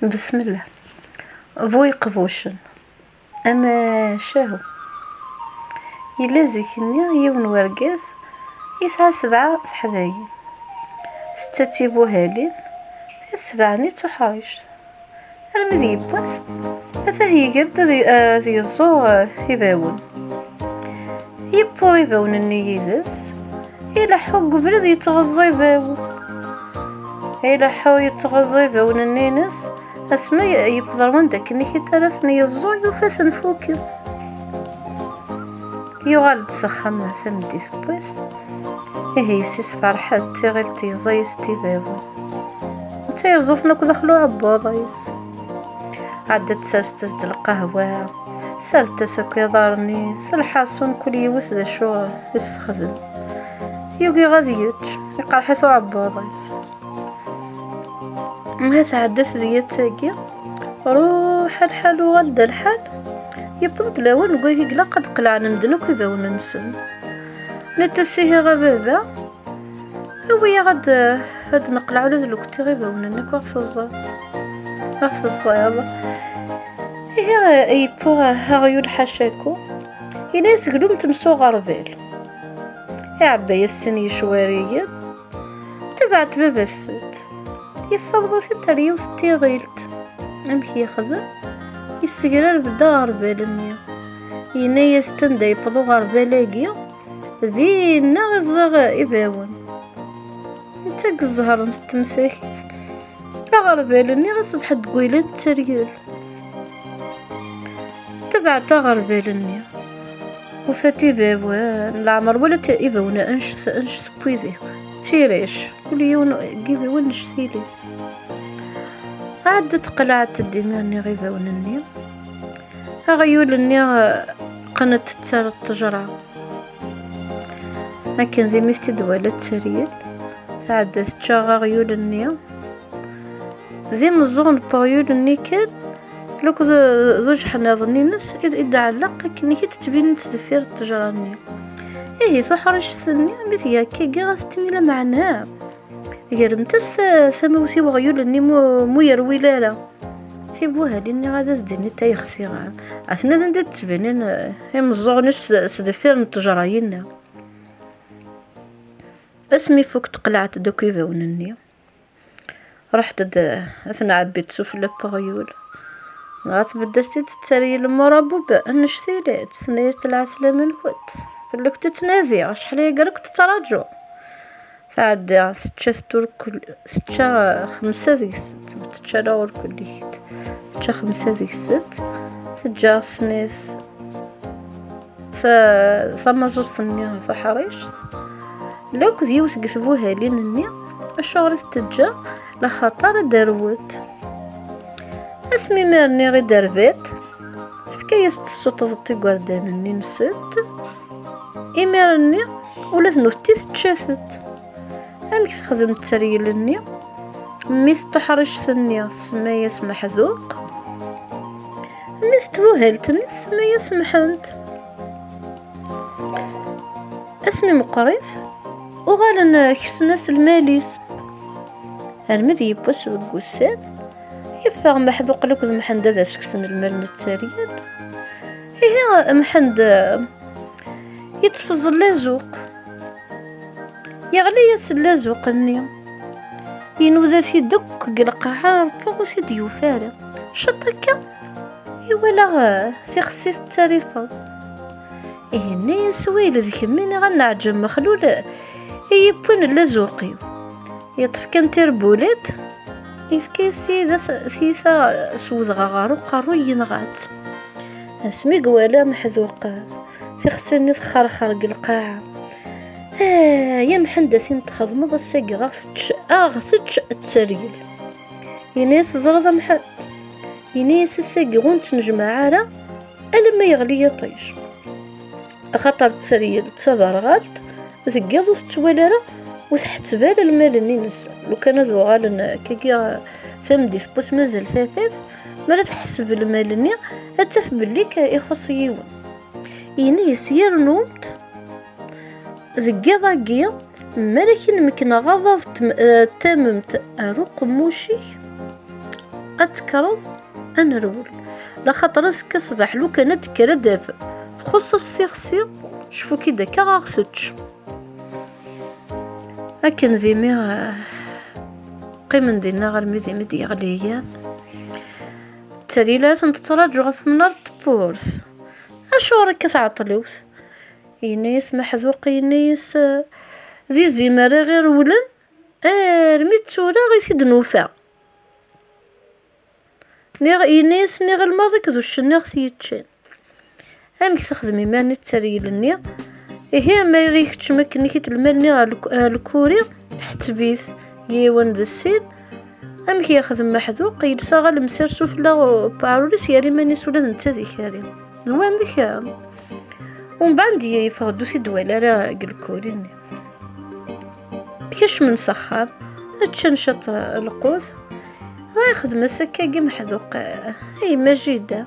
بسم الله. فوي قفوشن اما شاهو يلا زيكني يون ورقاز يسعى 7 حذايا 6 تيبوهالين في 7 نيت وحايش المذي باس هذا هي قرد ذي الزو يباون يبو يباون النيدس إلا حق برد يتغزى يباون إلا حو يتغزى يباون النينس اسمي يبضرون داك اللي كيترثني يزو يوفاث نفوكي يغالد سخم ثمدي ثبوس إيه يسيس فرحات تيغيل تيزايس تيبابو نتا يزوفنا كدخلو عباضايس عدت ساس تزد القهوة سالت ساكو يضارني سالحاسون كل يوث ذا شو يستخدم يوغي غادي يقال حيثو عباضايس هذا عدت ذيتاكي روح الحال وغلد الحال يبض بلاون نقول قلا قد قلع نمدنو كيباون نسن نتسيه غبابا هو غاد هاد نقلعو لذ الوقت غيباون نكو في الزار في الزيابة هي يبو غيول حاشاكو إلا يسقلو متمسو غربال عباية السني شواريا تبعت بابا السد يصوضو في التريا وثتيغيلت أمك يخزن يسقرار بدا غربال النيا ينا يستندا يبضو غربالاكيا ذينا غزاغ إباون نتا الزهر نستمساكيت غربال النيا غصبح تقويلات التريال تبعتا غربال النيا وفاتي بابوان العمر ولا تائبون انشث بويذيك تيريش كل يوم قيبي ونش ثيلي عدت قلعت الدماني غيباون النيا غيول النيا قنت تسار التجرع لكن ذي مفتي دوالة تسريل تعدت تشاغا غيول النيا ذي مزغن بغيول النيا كان لوك زوج حناظني نس إذا علق كني تتبين تدفير التجراني إيه تحرش ثني مثيا كي غاس تميل معناها غير نتس ثموثي وغيول اني مو يروي لالا ثيبوها لاني غادا زدني تا يخفي غام اثنا ندير تبينين هي مزغنش تدفير التجراينا اسمي فوق تقلعت دوكي باونني رحت اثنا عبيت سوف لبغيول غتبدا تتريل مرابوبة نشتيلات ثنيت العسلامة الخوت قلك تتنادي شحال يقالك تتراجع تعدي تشثر كل تشا 5 ديك الست تشا دور كليت تشا 5 ديك الست تجا سنيث ثم زوج ثنيا فحريش لوك ديوث كتبوها لينني الشغل تجا لخطر دروت اسمي مارني غي دربات فكايس الصوت ضطي قردان اني نسيت إمارني ولا ثنوتي تشاثت امك تخدم التريل النيا ميس تحرش ثنيا سمايا محذوق ميس توهلتني سمايا سمحنت اسمي مقريث وغالنا كسناس الماليس المذي يبوس بالقسان يفاغ محذوق لك ذا محند ذا سكسن المرن التاريال هي محند يتفز اللازوق يغلي يس اللازوق النيا ينوذا في دك قلقها فغوسي ديوفارا شطكا يولا ثيخسي التاريفاز إيه سويل ذيك مني غنعجب مخلول يبون اللازوقي يطف كان تربولات يفكي ثيثا سوذ غارو قارو ينغات اسمي قوالا محذوق تخسني تخرخر القاعة يا محندة ثين تخدم الساقي غاثتش التريل يناس زرضة محد يناس الساقي غونت نجمع على ألما يغلي يطيش خطر التريل تظهر غالت ثقاضو تتوالارا وتحت بال المال النينس لو كان ذو غالن كيكي فمدي ثبوت مازال ثاثاث مالا تحسب المال النيا هتف بلي يخص يوم يني يسير نومت ذقيضا قيا مالكين مكنا غضض تممت أروق موشي أتكرر أنرول لخاطر صباح لو كانت كرا دافع تخصص ثيغسي شفو كي داكا غاغثوتش لكن ذيمي قيمن دينا غير ميدي دياليات التاليلات نتراجعوا في منار البورث اشو راك تعطلوث ينيس محذوق ينيس ذي زمارة غير ولن رميت تورا غيثيد نوفا ينيس نيغ الماضي كذو الشنيغ ثيتشين امك تخدمي ماني التريلني هي ما ريختش مكني كي تلمالني على الكوري حتى بيث يوان ذا السين امك ياخذ محذوق يلسا غا المسير سفلا باروليس ياري ماني سولا نتا ذيك ياري هو امك ومن بعد يفقدو في دوالة راه الكوريني كاش من سخار تشنشط القوس غايخذ مسكا كي محذوق هي مجيدة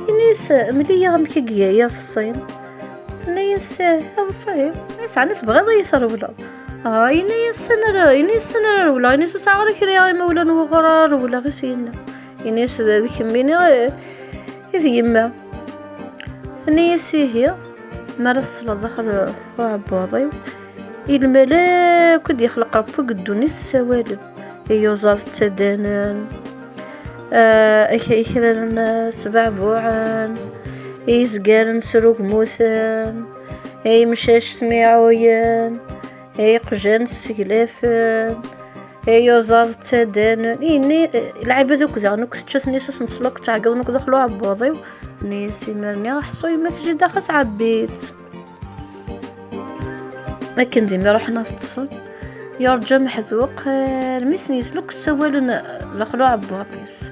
ينيس مليا غمكي قيايا في الصين ينيس هذا صحيح ينيس عني تبغي ضيثر ولا ينيس سنة ولا ينيس ساعة غير كريا مولا وغرار ولا غسينا ينيس ذيك ميني إذ يما ينيس هي مرة تصل داخل عباضي الملاك ودي يخلق ربو قدوني السوالب يوزار التدانن إكرارن سبع بوعان يزقارن سروق موثان مشاش سميعويان قجان السقلافان يوزار التدانن إني العيبة ذوك ذا نوك تشوف نيساس نصلوك تعقل نوك دخلو عباضي نيسي مرني حصوي ماك جدا خاص عبيت لكن ديما روحنا نتصل يرجع محذوق الميس نيسلوك السوالن دخلو عباطيس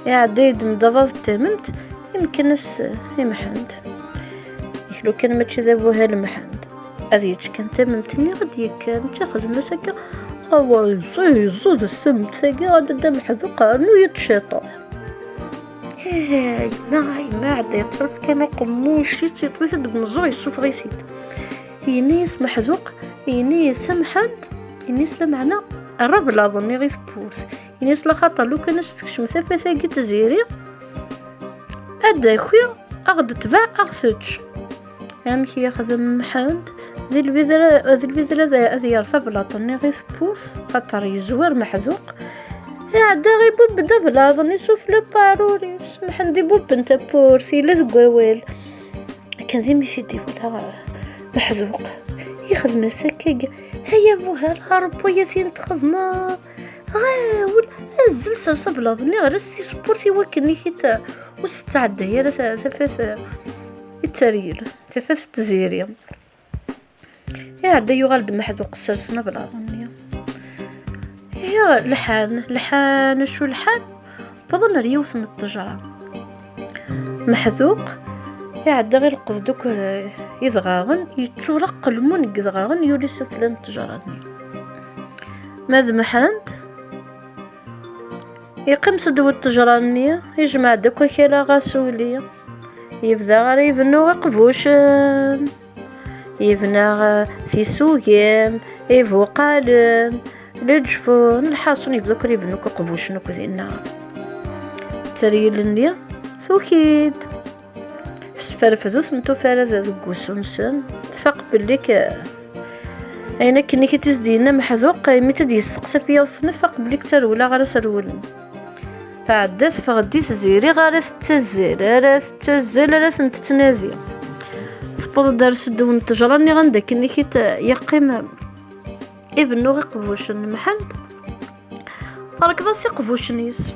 يا عديد مضرر تممت يمكن ناس يمحند يخلو كان ماشي ذابوها المحند هذيك كان تممتني غادي كان تاخذ مسكه اول زود السمت ثقي غادا دا محذوق انو يتشاطر ما عاد يطرس كان قموش يطويث بنزوع يشوف غيسيد ينيس محذوق ينيس محد ينيس لمعنى الرب لا ظني غير بورس ينيس لخاطر لو كان تكشم ثافه ثاقي تزيري ادا خويا اغد تباع اغثوتش امك ياخذ محد ذي البذرة ذي يرفع بلاطني غير بورس خاطر يزور محذوق عدا غي بوب دا بلا ظني سوف لباروريس محندي بوب انت بورسي لا تقوال كان ذي ميفيدي ولا محذوق ياخذ مسكه هيا بوها الهرب ويا ثين تخدمه غاول ازل سرسه بلا ظني غير سبورتي وكني كيتا وستعدى هي ثفاث التريل ثفاث التزيريه عدا يغلب محذوق السرسنه بلا ظني هي لحان شو لحان بظن ريوث من التجرة محذوق يعدى غير قفدوك يضغاغن يتشورق المون يضغاغن يولي سفلان التجراني ماذا محاند يقيم صدو التجرانية يجمع دكو كيلا غاسولية يبدا غير يبنو قبوشن يبنى في سوقين يفوقالن لجفون الحاصون يبدو كريب نوكو قبوش نوكو ذينا تريل النيا ثوكيد فسفرفزوث منتو فارذ ذوكو سمسن تفاق بليك اينا كني كتزدينا محذوق متى دي يستقسى فيا الصنف فاق بليك ترولا غير سرولن تعدات فغدي تزيري غير تتزل راه تتنادي تبض درس دون التجراني غندا كني كيت يقيم ابنو غي قبوشن المحل فرك ضاسي قبوشنيس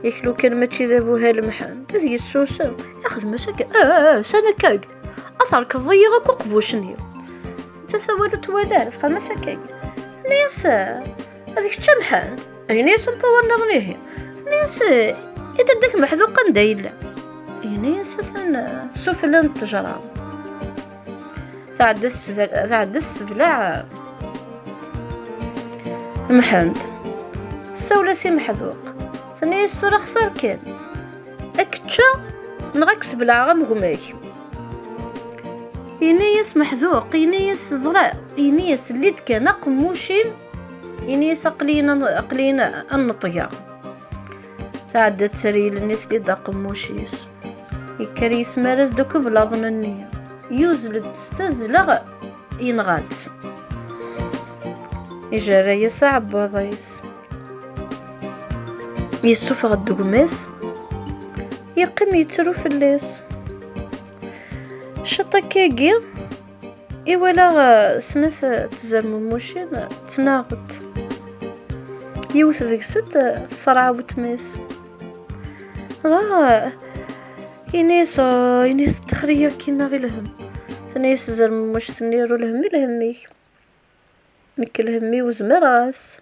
يخلو كان ماشي ذابوها المحل هذه السوسه ياخذ مساك سنه كاك اثرك ضيغك وقبوشني انت ثوالو توالار فخا مساكاك ناس هذيك تشمحل ناس نبور نظنيه ناس اذا داك محذوقا دايلا ناس سفلان التجران تعدد السبلاع محمد سولاسي محذوق ثاني الصورة خسر كان أكتشا نغكس بالعغم غماك ينيس محذوق ينيس زراء ينيس اللي كان قموشين ينيس أقلينا النطيا تعدى تريل نيت لي دا قموشيس يكريس مارس دوك بلا ظننية يوزلد استزلغ ينغات يجرى يصعب بضيس يسوفغ الدقماس يقيم يترو في الليس شطكاكي إولا سنف تزرمموشين تناغد يوث ذيك ست صرعة وتماس ينيس تخريا كينا غي الهم تنيس زرمموش تنيرو الهمي مكل وزمراس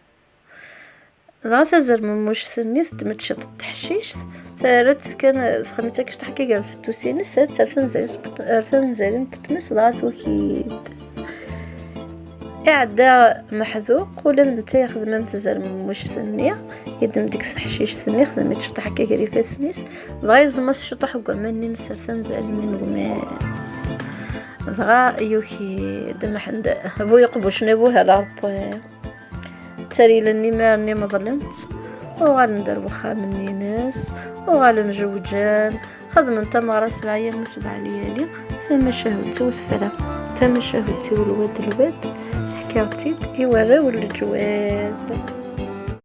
تزرمموش ثني تمتشط التحشيش ثارت كان خميتك تحكي قالت التوسيني ثارت ارثن بتمس ضغط وكيد اعداء محذوق ولا انت ياخذ من تزرمموش ثنيه يدم ديك الحشيش ثني خدمت شطح هكا كري فاسنيس غايز مس شطح وكماني نسرثن زال من غماس ضغا يوكي دم حند بو يقبوش نبوها لابا تري لني ما ظلمت وغندير وخا مني ناس وغنجوجان خدم انت مغرا 7 ايام و7 ليالي ثم شهوتي وثفرة ثم شهوتي والواد حكاوتي يوريو الجواد.